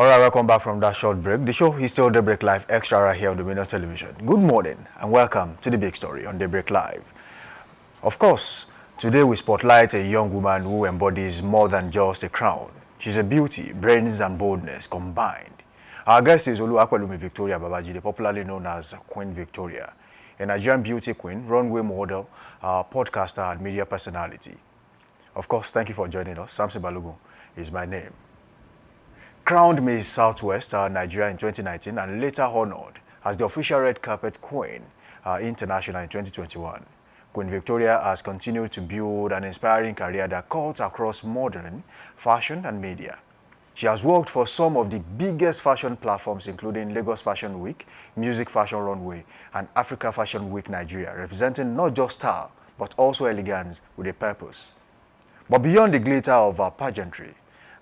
All right, welcome back from that short break. The show is still Daybreak Live Extra right here on Dominion Television. Good morning and welcome to the big story on Daybreak Live. Of course, today we spotlight a young woman who embodies more than just a crown. She's a beauty, brains and boldness combined. Our guest is Oluwapelumi Victoria Babajide, popularly known as Queen Victoria, a Nigerian beauty queen, runway model, podcaster and media personality. Of course, thank you for joining us. Samson Balogun is my name. Crowned Miss Southwest Nigeria in 2019 and later honored as the official red carpet queen international in 2021. Queen Victoria has continued to build an inspiring career that cuts across modeling, fashion and media. She has worked for some of the biggest fashion platforms including Lagos Fashion Week, Music Fashion Runway and Africa Fashion Week Nigeria, representing not just style but also elegance with a purpose. But beyond the glitter of pageantry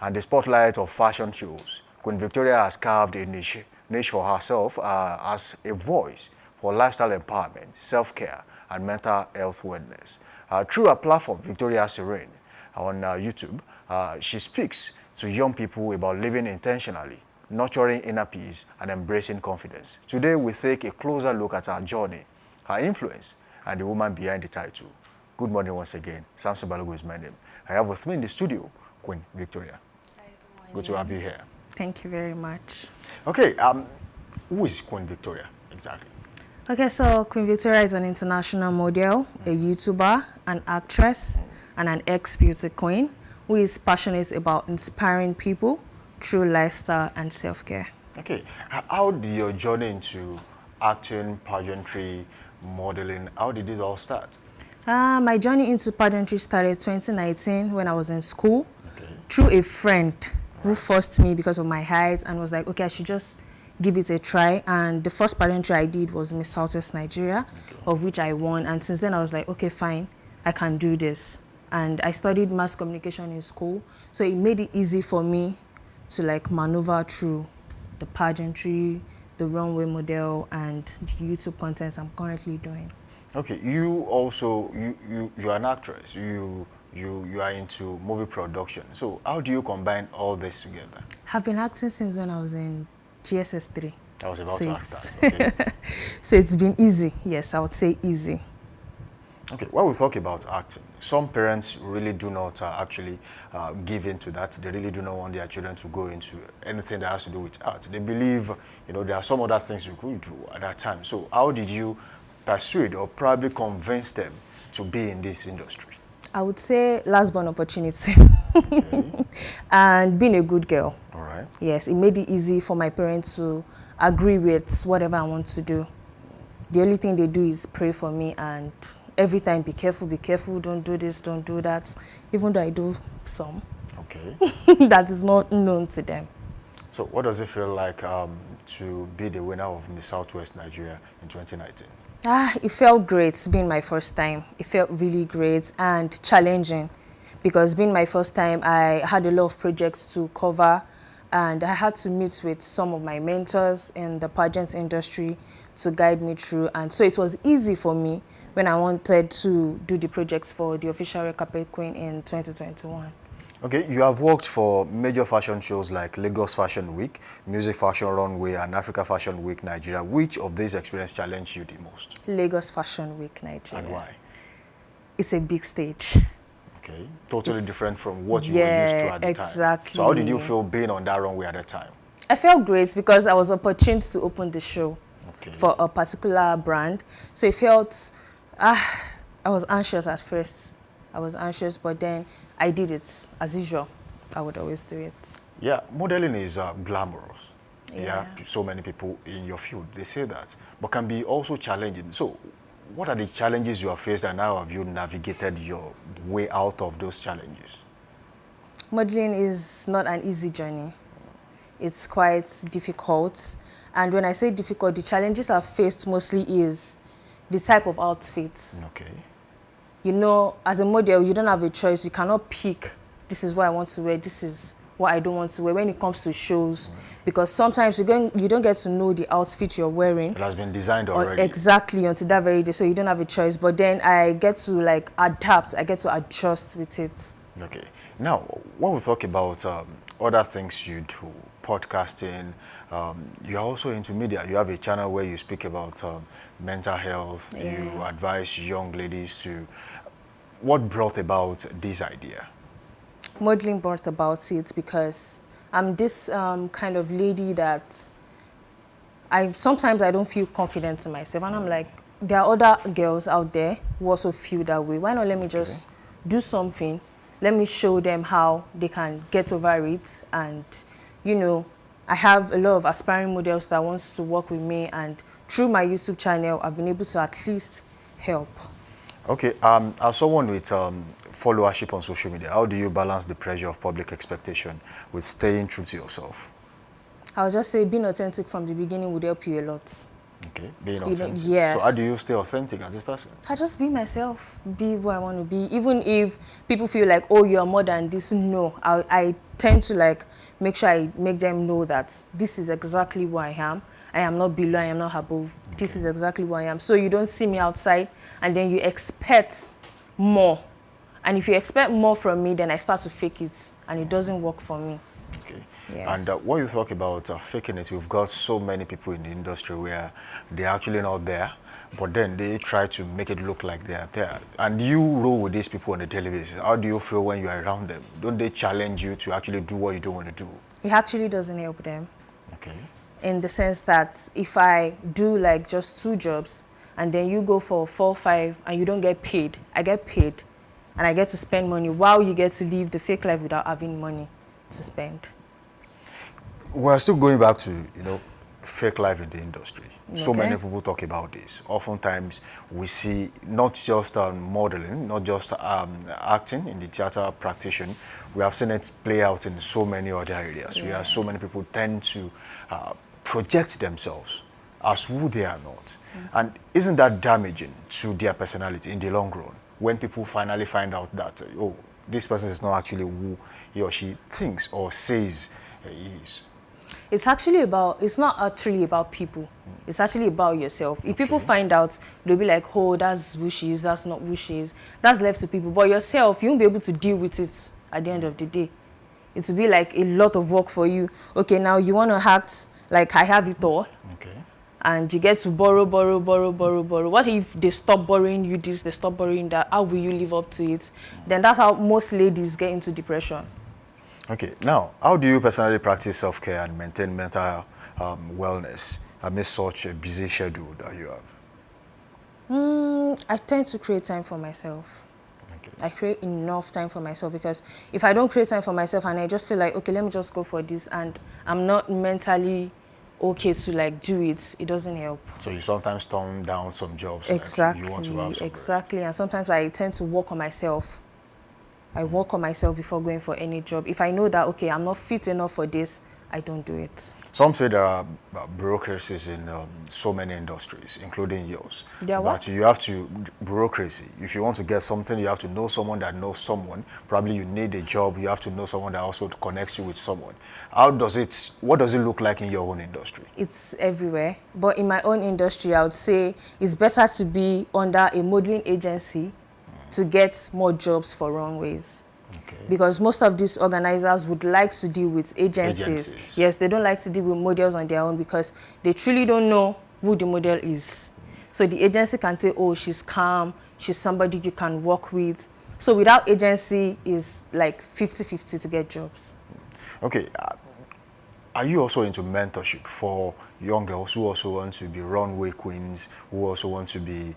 and the spotlight of fashion shows, Queen Victoria has carved a niche for herself as a voice for lifestyle empowerment, self-care, and mental health wellness. Through her platform, Victoria Serene, on YouTube, she speaks to young people about living intentionally, nurturing inner peace, and embracing confidence. Today, we take a closer look at her journey, her influence, and the woman behind the title. Good morning once again. Samson Balogun is my name. I have with me in the studio, Queen Victoria. Good to have you here. Thank you very much. Okay, who is Queen Victoria exactly? Okay, so Queen Victoria is an international model, a YouTuber, an actress, and an ex-beauty queen who is passionate about inspiring people through lifestyle and self-care. Okay, how did your journey into acting, pageantry, modeling, how did it all start? My journey into pageantry started 2019 when I was in school through a friend who forced me because of my height and was like, okay, I should just give it a try. And the first pageantry I did was Miss Southwest Nigeria, of which I won. And since then I was like, okay, fine, I can do this. And I studied mass communication in school. So it made it easy for me to like maneuver through the pageantry, the runway model, and the YouTube content I'm currently doing. Okay, you also, you're an actress. You are into movie production. So how do you combine all this together? I've been acting since when I was in GSS 3. I was about to ask that. Okay. So it's been easy. Yes, I would say easy. Okay, when we talk about acting, some parents really do not actually give into that. They really do not want their children to go into anything that has to do with art. They believe, there are some other things you could do at that time. So how did you persuade or probably convince them to be in this industry? I would say last born opportunity. Okay. And being a good girl. All right. Yes, it made it easy for my parents to agree with whatever I want to do. The only thing they do is pray for me and every time, be careful, don't do this, don't do that. Even though I do some. Okay. That is not known to them. So what does it feel like to be the winner of Miss Southwest Nigeria in 2019? It felt great being my first time. It felt really great and challenging because being my first time, I had a lot of projects to cover and I had to meet with some of my mentors in the pageant industry to guide me through. And so it was easy for me when I wanted to do the projects for the official red carpet queen in 2021. Okay, you have worked for major fashion shows like Lagos Fashion Week, Music Fashion Runway, and Africa Fashion Week Nigeria. Which of these experiences challenged you the most? Lagos Fashion Week Nigeria. And why? It's a big stage. Okay, totally different from what you were used to at the time. Exactly. So how did you feel being on that runway at the time? I felt great because I was opportuned to open the show for a particular brand. So it felt, I was anxious at first. I was anxious, but then I did it as usual. I would always do it. Yeah, modeling is glamorous. Yeah, so many people in your field, they say that, but can be also challenging. So what are the challenges you have faced and how have you navigated your way out of those challenges? Modeling is not an easy journey. It's quite difficult. And when I say difficult, the challenges I've faced mostly is the type of outfits. Okay. As a model, you don't have a choice. You cannot pick, this is what I want to wear, this is what I don't want to wear when it comes to shows. Because sometimes you don't get to know the outfit you're wearing. It has been designed already. Exactly, until that very day, so you don't have a choice. But then I get to adapt, I get to adjust with it. Okay. Now, when we talk about other things you do, podcasting. You're also into media. You have a channel where you speak about mental health. Yeah. You advise young ladies to. What brought about this idea? Modeling brought about it because I'm this kind of lady that sometimes I don't feel confident in myself, and I'm like, there are other girls out there who also feel that way. Why not let me just do something? Let me show them how they can get over it. And you know, I have a lot of aspiring models that wants to work with me, and through my YouTube channel, I've been able to at least help. Okay, as someone with followership on social media, how do you balance the pressure of public expectation with staying true to yourself? I'll just say being authentic from the beginning would help you a lot. Okay, being authentic. Yes. So how do you stay authentic as this person? I just be myself, be who I want to be. Even if people feel like, oh, you're more than this, no. I tend to like make sure I make them know that this is exactly who I am. I am not below, I am not above. Okay. This is exactly who I am. So you don't see me outside and then you expect more. And if you expect more from me, then I start to fake it and it doesn't work for me. Okay. Yes. And what you talk about faking it, we've got so many people in the industry where they're actually not there, but then they try to make it look like they are there. And you roll with these people on a daily basis. How do you feel when you're around them? Don't they challenge you to actually do what you don't want to do? It actually doesn't help them. Okay. In the sense that if I do like just 2 jobs and then you go for 4, 5 and you don't get paid, I get paid and I get to spend money while you get to live the fake life without having money to spend. We're still going back to, fake life in the industry. Okay. So many people talk about this. Oftentimes, we see not just modeling, not just acting in the theater practitioner. We have seen it play out in so many other areas. Yeah. Where so many people tend to project themselves as who they are not. And isn't that damaging to their personality in the long run? When people finally find out that, oh, this person is not actually who he or she thinks or says he is. It's not actually about people. It's actually about yourself. If people find out, they'll be like, oh, that's who she is, that's not who she is. That's left to people. But yourself, you won't be able to deal with it at the end of the day. It will be like a lot of work for you. Okay, now you want to act like I have it all. Okay. And you get to borrow. What if they stop borrowing you this, they stop borrowing that? How will you live up to it? Then that's how most ladies get into depression. Okay, now, how do you personally practice self-care and maintain mental wellness amidst such a busy schedule that you have? I tend to create time for myself. Okay. I create enough time for myself because if I don't create time for myself and I just feel like, okay, let me just go for this and I'm not mentally okay to like do it, it doesn't help. So you sometimes turn down some jobs. Exactly, like you want to have some exactly. Rest. And sometimes I tend to work on myself. I work on myself before going for any job. If I know that, okay, I'm not fit enough for this, I don't do it. Some say there are bureaucracies in so many industries, including yours. That you have to, bureaucracy, if you want to get something, you have to know someone that knows someone. Probably you need a job, you have to know someone that also connects you with someone. What does it look like in your own industry? It's everywhere. But in my own industry, I would say it's better to be under a modeling agency to get more jobs for runways. Okay. Because most of these organizers would like to deal with agencies. Yes, they don't like to deal with models on their own because they truly don't know who the model is. So the agency can say, oh, she's calm, she's somebody you can work with. So without agency, is like 50-50 to get jobs. Okay. Are you also into mentorship for young girls who also want to be runway queens, who also want to be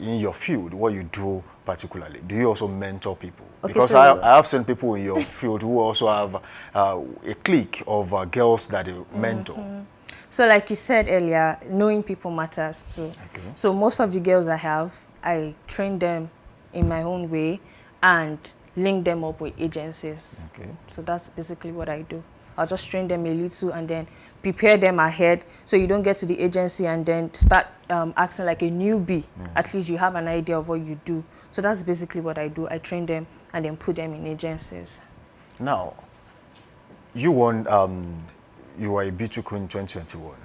in your field, what you do particularly? Do you also mentor people? Okay, because I have seen people in your field who also have a clique of girls that they mentor. So like you said earlier, knowing people matters too. Okay. So most of the girls I train them in my own way and link them up with agencies. Okay. So that's basically what I do. I'll just train them a little and then prepare them ahead so you don't get to the agency and then start acting like a newbie. At least you have an idea of what you do. So that's basically what I do. I train them and then put them in agencies. Now, you won, you were a B2 Queen in 2021.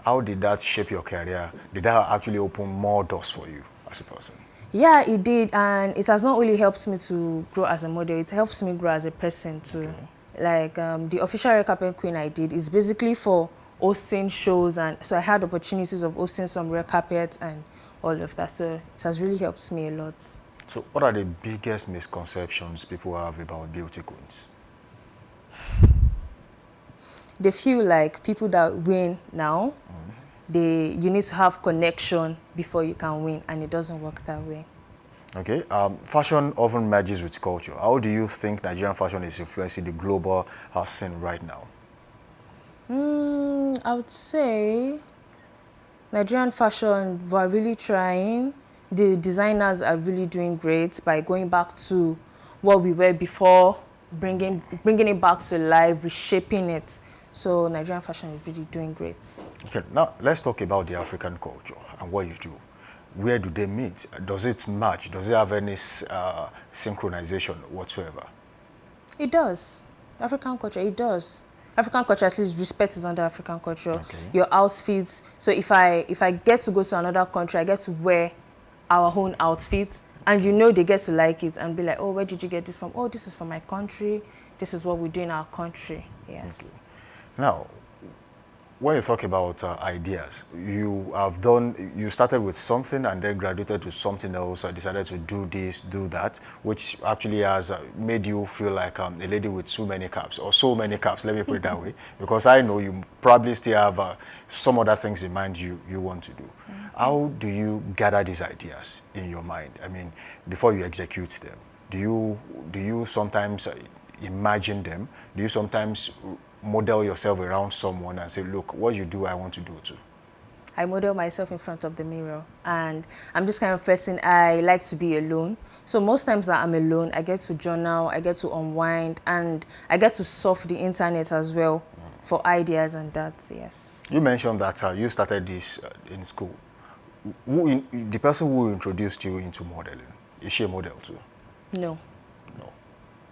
How did that shape your career? Did that actually open more doors for you as a person? Yeah, it did. And it has not only helped me to grow as a model, it helps me grow as a person too. Okay. like the official red carpet queen I did is basically for hosting shows, and so I had opportunities of hosting some red carpets and all of that. So it has really helped me a lot. So what are the biggest misconceptions people have about beauty queens? They feel like people that win now, you need to have connection before you can win, and it doesn't work that way. Okay, fashion often merges with culture. How do you think Nigerian fashion is influencing the global scene right now? I would say Nigerian fashion, we're really trying. The designers are really doing great by going back to what we were before, bringing it back to life, reshaping it. So Nigerian fashion is really doing great. Okay, now let's talk about the African culture and what you do. Where do they meet? Does it match? Does it have any synchronization whatsoever? It does. African culture, it does. African culture, at least respect is under African culture. Okay. Your outfits. So if I get to go to another country, I get to wear our own outfits, and you know they get to like it and be like, oh, where did you get this from? Oh, this is from my country. This is what we do in our country. Yes. Okay. Now, when you talk about ideas, you started with something and then graduated to something else, decided to do this, do that, which actually has made you feel like a lady with too many caps, or so many caps, let me put it that way, because I know you probably still have some other things in mind you want to do. How do you gather these ideas in your mind? I mean, before you execute them, do you sometimes imagine them? Do you sometimes model yourself around someone and say, look, what you do, I want to do too? I model myself in front of the mirror, and I'm this kind of person, I like to be alone. So most times that I'm alone, I get to journal, I get to unwind, and I get to surf the internet as well for ideas and that, yes. You mentioned that you started this in school. The person who introduced you into modeling, is she a model too? No. No.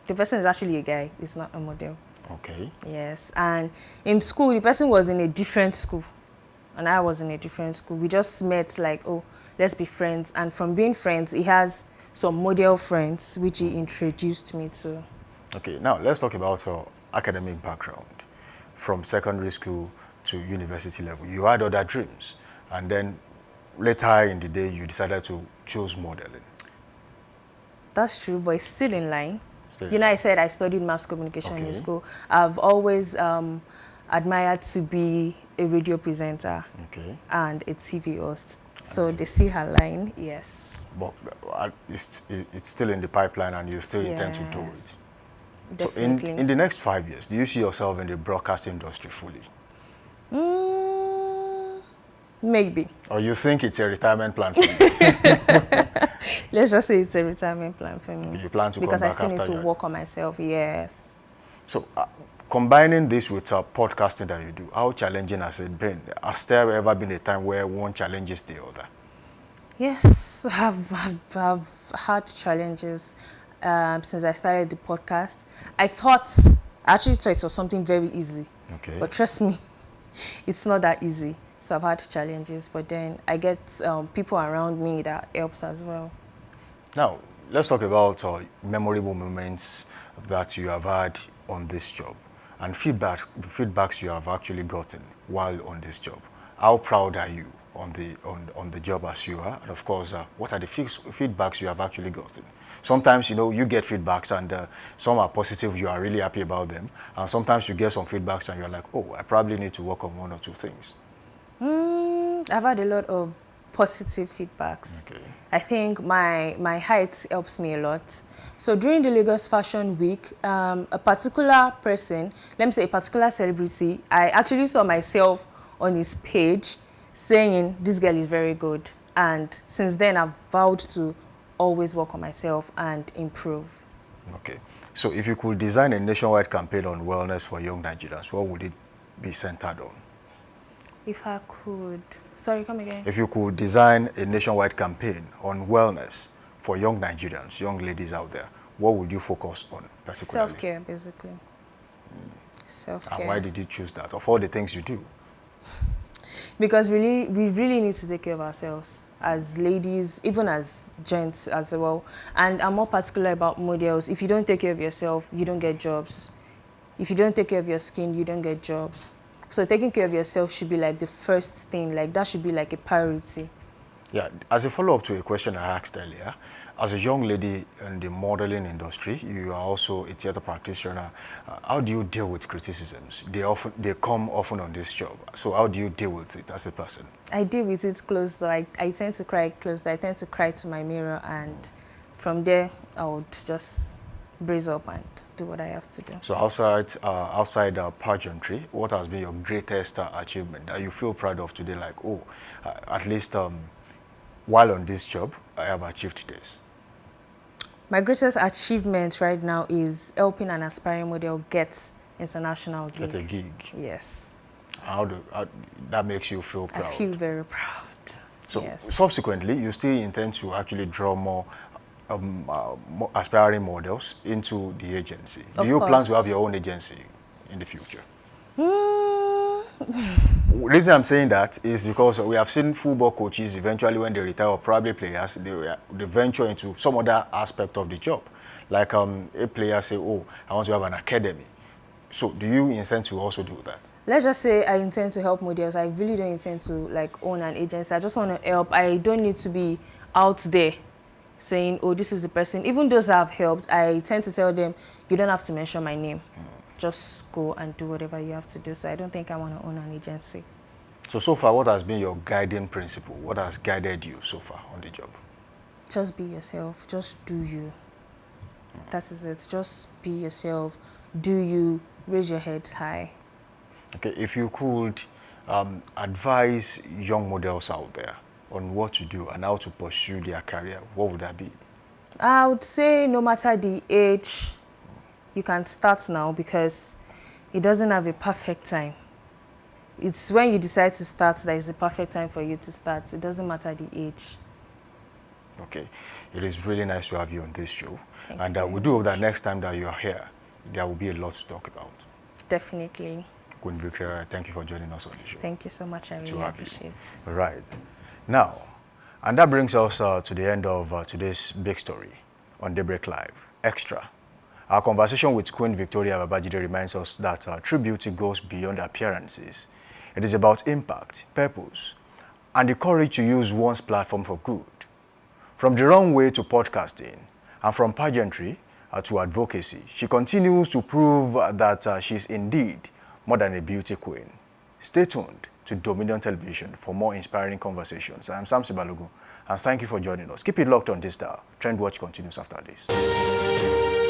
The person is actually a guy, it's not a model. Okay. Yes, and in school, the person was in a different school, and I was in a different school. We just met like, oh, let's be friends. And from being friends, he has some model friends, which he introduced me to. Okay, now let's talk about your academic background. From secondary school to university level, you had other dreams, and then later in the day, you decided to choose modeling. That's true, but it's still in line. Still You know, I said I studied mass communication in school. I've always admired to be a radio presenter and a TV host. So they see her line, yes. But it's still in the pipeline, and you still intend to do it. Definitely. So in the next 5 years, do you see yourself in the broadcast industry fully? Maybe. Or you think it's a retirement plan for you? Let's just say it's a retirement plan for me. You plan to because come I back still need after to work on myself, yes. So combining this with podcasting that you do, how challenging has it been? Has there ever been a time where one challenges the other? Yes, I've had challenges since I started the podcast. I actually thought it was something very easy. Okay. But trust me, it's not that easy. So I've had challenges, but then I get people around me that helps as well. Now, let's talk about memorable moments that you have had on this job and feedbacks you have actually gotten while on this job. How proud are you on the job as you are? And of course, what are the feedbacks you have actually gotten? Sometimes, you get feedbacks and some are positive, you are really happy about them. And sometimes you get some feedbacks and you're like, oh, I probably need to work on one or two things. I've had a lot of positive feedbacks. Okay. I think my height helps me a lot. So during the Lagos Fashion Week, a particular person, let me say a particular celebrity, I actually saw myself on his page saying, this girl is very good. And since then, I've vowed to always work on myself and improve. Okay. So if you could design a nationwide campaign on wellness for young Nigerians, what would it be centered on? If I could... Sorry, come again. If you could design a nationwide campaign on wellness for young Nigerians, young ladies out there, what would you focus on particularly? Self-care, basically. Self-care. And why did you choose that, of all the things you do? Because we really need to take care of ourselves as ladies, even as gents as well. And I'm more particular about models. If you don't take care of yourself, you don't get jobs. if you don't take care of your skin, you don't get jobs. So taking care of yourself should be like the first thing, like that should be like a priority. Yeah, as a follow-up to a question I asked earlier, as a young lady in the modeling industry, you are also a theater practitioner. How do you deal with criticisms? They come often on this job. So how do you deal with it as a person? I deal with it close, though. I tend to cry close. I tend to cry to my mirror, and from there, I would just brace up and do what I have to do. So outside pageantry, what has been your greatest achievement that you feel proud of today? Like, oh, at least while on this job, I have achieved this. My greatest achievement right now is helping an aspiring model get international gig. Get a gig. Yes. How that makes you feel proud? I feel very proud. So yes. subsequently, you still intend to actually draw more aspiring models into the agency. Do you plan to have your own agency in the future? The reason I'm saying that is because we have seen football coaches eventually when they retire, or probably players, they venture into some other aspect of the job. Like a player say, oh, I want to have an academy. So do you intend to also do that? Let's just say I intend to help models. I really don't intend to like own an agency. I just want to help. I don't need to be out there saying, oh, this is the person. Even those that have helped, I tend to tell them, you don't have to mention my name. Just go and do whatever you have to do. So I don't think I want to own an agency. So far, what has been your guiding principle? What has guided you so far on the job? Just be yourself. Just do you. That is it. Just be yourself. Do you. Raise your head high. Okay, if you could advise young models out there on what to do and how to pursue their career, what would that be? I would say no matter the age, you can start now because it doesn't have a perfect time. It's when you decide to start that is the perfect time for you to start. It doesn't matter the age. Okay, it is really nice to have you on this show. Thank and we do hope that next time that you are here, there will be a lot to talk about. Definitely. Queen Victoria, thank you for joining us on the show. Thank you so much. I really appreciate it. Right. Now, and that brings us to the end of today's big story on Daybreak Live Extra. Our conversation with Queen Victoria Babajide reminds us that true beauty goes beyond appearances. It is about impact, purpose, and the courage to use one's platform for good. From the runway to podcasting, and from pageantry to advocacy, she continues to prove that she is indeed more than a beauty queen. Stay tuned to Dominion Television for more inspiring conversations. I am Samson Balogun, and thank you for joining us. Keep it locked on this dial. Trend Watch continues after this.